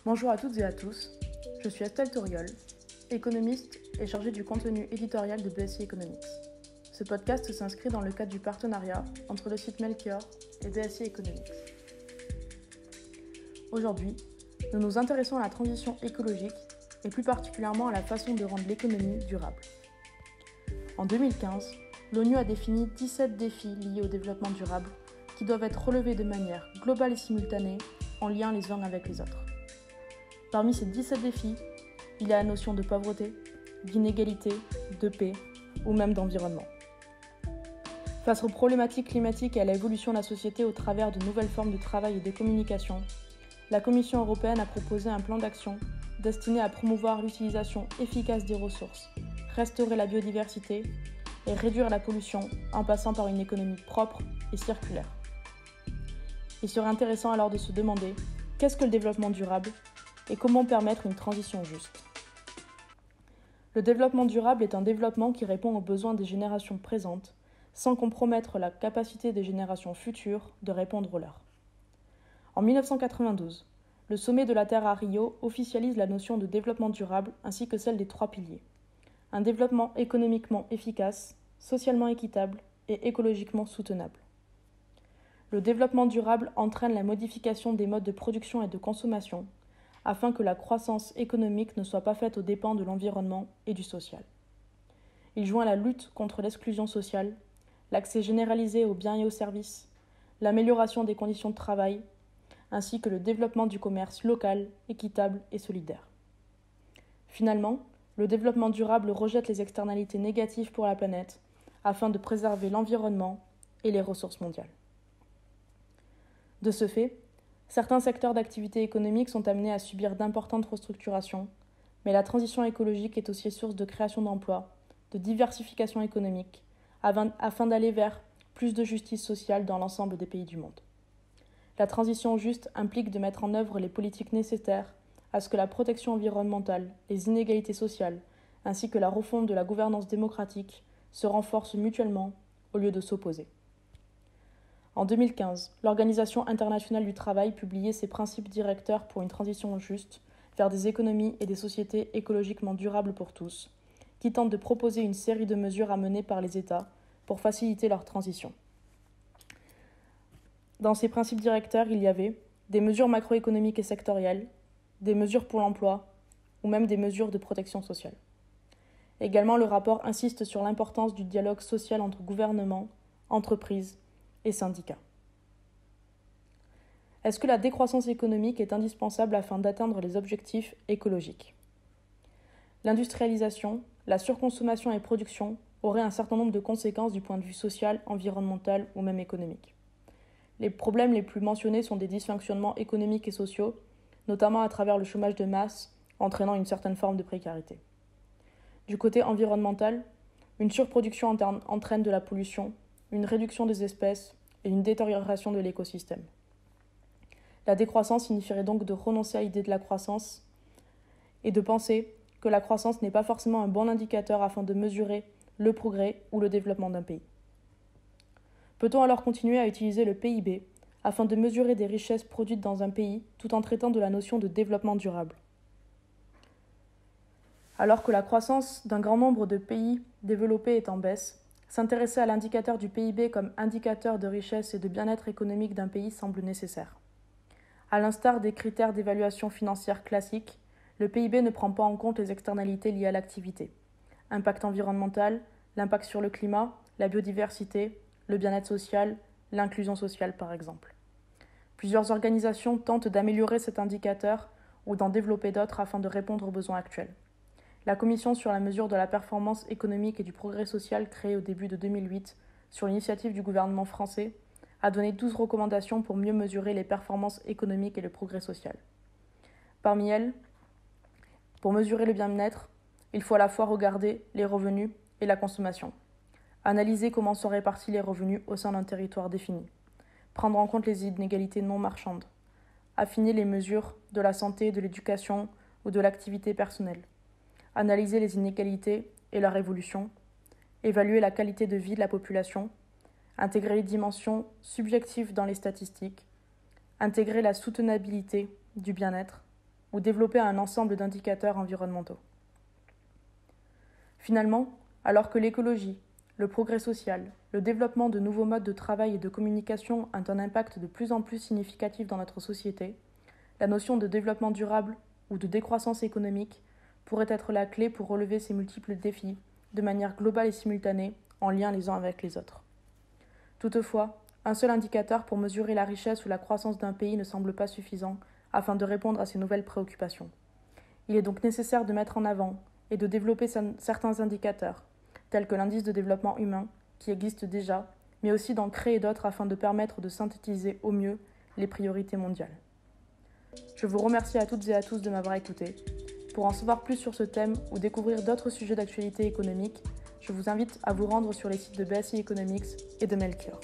Bonjour à toutes et à tous, je suis Estelle Toriol, économiste et chargée du contenu éditorial de BSI Economics. Ce podcast s'inscrit dans le cadre du partenariat entre le site Melchior et BSI Economics. Aujourd'hui, nous nous intéressons à la transition écologique et plus particulièrement à la façon de rendre l'économie durable. En 2015, l'ONU a défini 17 défis liés au développement durable qui doivent être relevés de manière globale et simultanée en lien les uns avec les autres. Parmi ces 17 défis, il y a la notion de pauvreté, d'inégalité, de paix ou même d'environnement. Face aux problématiques climatiques et à l'évolution de la société au travers de nouvelles formes de travail et de communication, la Commission européenne a proposé un plan d'action destiné à promouvoir l'utilisation efficace des ressources, restaurer la biodiversité et réduire la pollution en passant par une économie propre et circulaire. Il serait intéressant alors de se demander qu'est-ce que le développement durable et comment permettre une transition juste. Le développement durable est un développement qui répond aux besoins des générations présentes sans compromettre la capacité des générations futures de répondre aux leurs. En 1992, le sommet de la Terre à Rio officialise la notion de développement durable ainsi que celle des 3 piliers. Un développement économiquement efficace, socialement équitable et écologiquement soutenable. Le développement durable entraîne la modification des modes de production et de consommation afin que la croissance économique ne soit pas faite aux dépens de l'environnement et du social. Il joint la lutte contre l'exclusion sociale, l'accès généralisé aux biens et aux services, l'amélioration des conditions de travail, ainsi que le développement du commerce local, équitable et solidaire. Finalement, le développement durable rejette les externalités négatives pour la planète afin de préserver l'environnement et les ressources mondiales. De ce fait, certains secteurs d'activité économique sont amenés à subir d'importantes restructurations, mais la transition écologique est aussi source de création d'emplois, de diversification économique, afin d'aller vers plus de justice sociale dans l'ensemble des pays du monde. La transition juste implique de mettre en œuvre les politiques nécessaires à ce que la protection environnementale, les inégalités sociales, ainsi que la refonte de la gouvernance démocratique se renforcent mutuellement au lieu de s'opposer. En 2015, l'Organisation internationale du travail publiait ses principes directeurs pour une transition juste vers des économies et des sociétés écologiquement durables pour tous, qui tentent de proposer une série de mesures à mener par les États pour faciliter leur transition. Dans ces principes directeurs, il y avait des mesures macroéconomiques et sectorielles, des mesures pour l'emploi ou même des mesures de protection sociale. Également, le rapport insiste sur l'importance du dialogue social entre gouvernements, entreprises et syndicats. Est-ce que la décroissance économique est indispensable afin d'atteindre les objectifs écologiques ? L'industrialisation, la surconsommation et production auraient un certain nombre de conséquences du point de vue social, environnemental ou même économique. Les problèmes les plus mentionnés sont des dysfonctionnements économiques et sociaux, notamment à travers le chômage de masse, entraînant une certaine forme de précarité. Du côté environnemental, une surproduction entraîne de la pollution, une réduction des espèces et une détérioration de l'écosystème. La décroissance signifierait donc de renoncer à l'idée de la croissance et de penser que la croissance n'est pas forcément un bon indicateur afin de mesurer le progrès ou le développement d'un pays. Peut-on alors continuer à utiliser le PIB afin de mesurer des richesses produites dans un pays tout en traitant de la notion de développement durable ? Alors que la croissance d'un grand nombre de pays développés est en baisse, s'intéresser à l'indicateur du PIB comme indicateur de richesse et de bien-être économique d'un pays semble nécessaire. À l'instar des critères d'évaluation financière classiques, le PIB ne prend pas en compte les externalités liées à l'activité. Impact environnemental, l'impact sur le climat, la biodiversité, le bien-être social, l'inclusion sociale par exemple. Plusieurs organisations tentent d'améliorer cet indicateur ou d'en développer d'autres afin de répondre aux besoins actuels. La Commission sur la mesure de la performance économique et du progrès social créée au début de 2008 sur l'initiative du gouvernement français a donné 12 recommandations pour mieux mesurer les performances économiques et le progrès social. Parmi elles, pour mesurer le bien-être, il faut à la fois regarder les revenus et la consommation, analyser comment sont répartis les revenus au sein d'un territoire défini, prendre en compte les inégalités non marchandes, affiner les mesures de la santé, de l'éducation ou de l'activité personnelle, analyser les inégalités et leur évolution, évaluer la qualité de vie de la population, intégrer les dimensions subjectives dans les statistiques, intégrer la soutenabilité du bien-être ou développer un ensemble d'indicateurs environnementaux. Finalement, alors que l'écologie, le progrès social, le développement de nouveaux modes de travail et de communication ont un impact de plus en plus significatif dans notre société, la notion de développement durable ou de décroissance économique pourrait être la clé pour relever ces multiples défis de manière globale et simultanée, en lien les uns avec les autres. Toutefois, un seul indicateur pour mesurer la richesse ou la croissance d'un pays ne semble pas suffisant afin de répondre à ces nouvelles préoccupations. Il est donc nécessaire de mettre en avant et de développer certains indicateurs, tels que l'indice de développement humain, qui existe déjà, mais aussi d'en créer d'autres afin de permettre de synthétiser au mieux les priorités mondiales. Je vous remercie à toutes et à tous de m'avoir écouté. Pour en savoir plus sur ce thème ou découvrir d'autres sujets d'actualité économique, je vous invite à vous rendre sur les sites de BSI Economics et de Melchior.